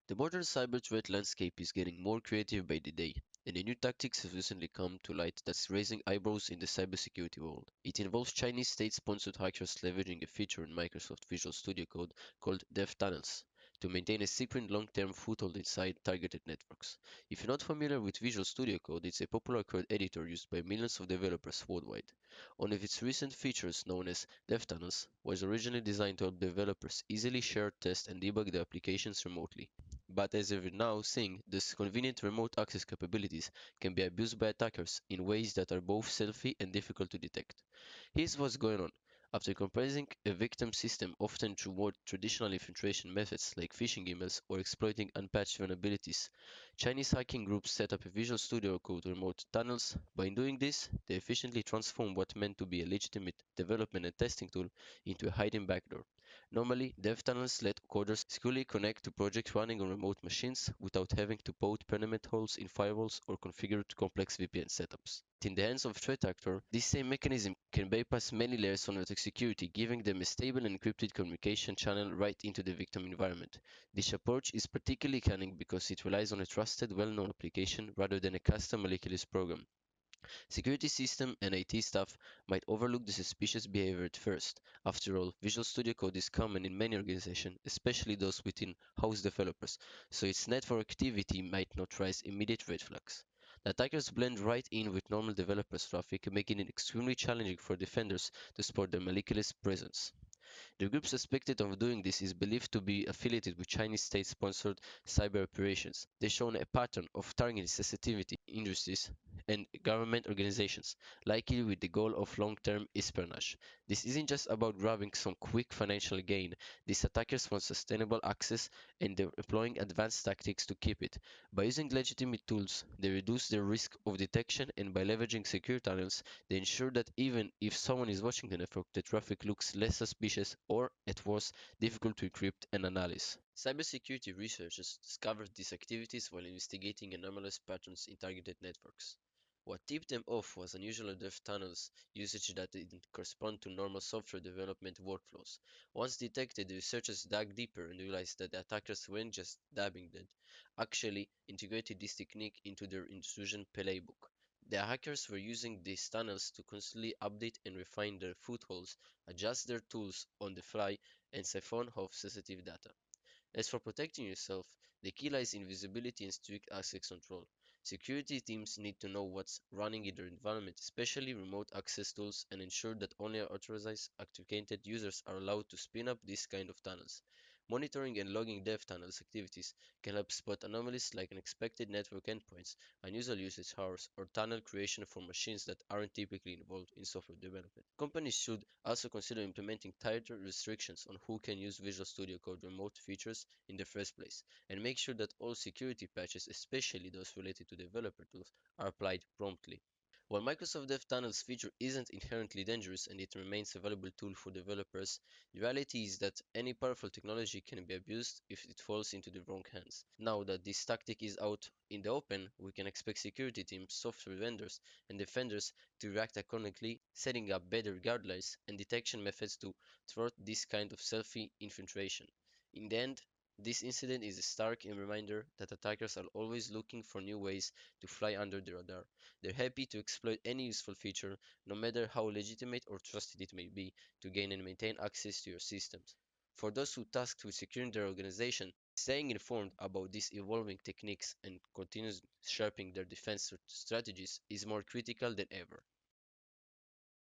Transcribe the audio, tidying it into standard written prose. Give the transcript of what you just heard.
The modern cyber threat landscape is getting more creative by the day, and a new tactics have recently come to light that's raising eyebrows in the cybersecurity world. It involves Chinese state-sponsored hackers leveraging a feature in Microsoft Visual Studio Code called dev tunnels to maintain a secret long-term foothold inside targeted networks. If you're not familiar with Visual Studio Code, it's a popular code editor used by millions of developers worldwide. One of its recent features, known as dev tunnels, was originally designed to help developers easily share, test, and debug their applications remotely. But as we're now seeing, these convenient remote access capabilities can be abused by attackers in ways that are both stealthy and difficult to detect. Here's what's going on. After compromising a victim system often through more traditional infiltration methods like phishing emails or exploiting unpatched vulnerabilities, Chinese hacking groups set up a Visual Studio Code remote tunnels. By doing this, they efficiently transform what meant to be a legitimate development and testing tool into a hidden backdoor. Normally, dev tunnels let coders securely connect to projects running on remote machines without having to poke permanent holes in firewalls or configure complex VPN setups. In the hands of threat actor, this same mechanism can bypass many layers of network security, giving them a stable and encrypted communication channel right into the victim environment. This approach is particularly cunning because it relies on a trusted, well-known application rather than a custom malicious program. Security system and IT staff might overlook the suspicious behavior at first. After all, Visual Studio Code is common in many organizations, especially those within house developers, so its network activity might not raise immediate red flags. The attackers blend right in with normal developers' traffic, making it extremely challenging for defenders to spot their malicious presence. The group suspected of doing this is believed to be affiliated with Chinese state-sponsored cyber operations. They've shown a pattern of targeting sensitivity industries and government organizations, likely with the goal of long-term espionage. This isn't just about grabbing some quick financial gain. These attackers want sustainable access and they're employing advanced tactics to keep it. By using legitimate tools, they reduce their risk of detection, and by leveraging secure tunnels, they ensure that even if someone is watching the network, the traffic looks less suspicious or, at worst, difficult to encrypt and analyze. Cybersecurity researchers discovered these activities while investigating anomalous patterns in targeted networks. What tipped them off was unusual dev tunnels usage that didn't correspond to normal software development workflows. Once detected, the researchers dug deeper and realized that the attackers weren't just dabbing they'd actually integrated this technique into their intrusion playbook. The hackers were using these tunnels to constantly update and refine their footholds, adjust their tools on the fly, and siphon off sensitive data. As for protecting yourself, the key lies in visibility and strict access control. Security teams need to know what's running in their environment, especially remote access tools, and ensure that only authorized authenticated users are allowed to spin up these kind of tunnels. Monitoring and logging dev tunnels activities can help spot anomalies like unexpected network endpoints, unusual usage hours, or tunnel creation for machines that aren't typically involved in software development. Companies should also consider implementing tighter restrictions on who can use Visual Studio Code remote features in the first place, and make sure that all security patches, especially those related to developer tools, are applied promptly. While Microsoft DevTunnels feature isn't inherently dangerous and it remains a valuable tool for developers, the reality is that any powerful technology can be abused if it falls into the wrong hands. Now that this tactic is out in the open, we can expect security teams, software vendors, and defenders to react accordingly, setting up better guidelines and detection methods to thwart this kind of self-infiltration. In the end, this incident is a stark reminder that attackers are always looking for new ways to fly under the radar. They're happy to exploit any useful feature, no matter how legitimate or trusted it may be, to gain and maintain access to your systems. For those who tasked with securing their organization, staying informed about these evolving techniques and continuous sharpening their defense strategies is more critical than ever.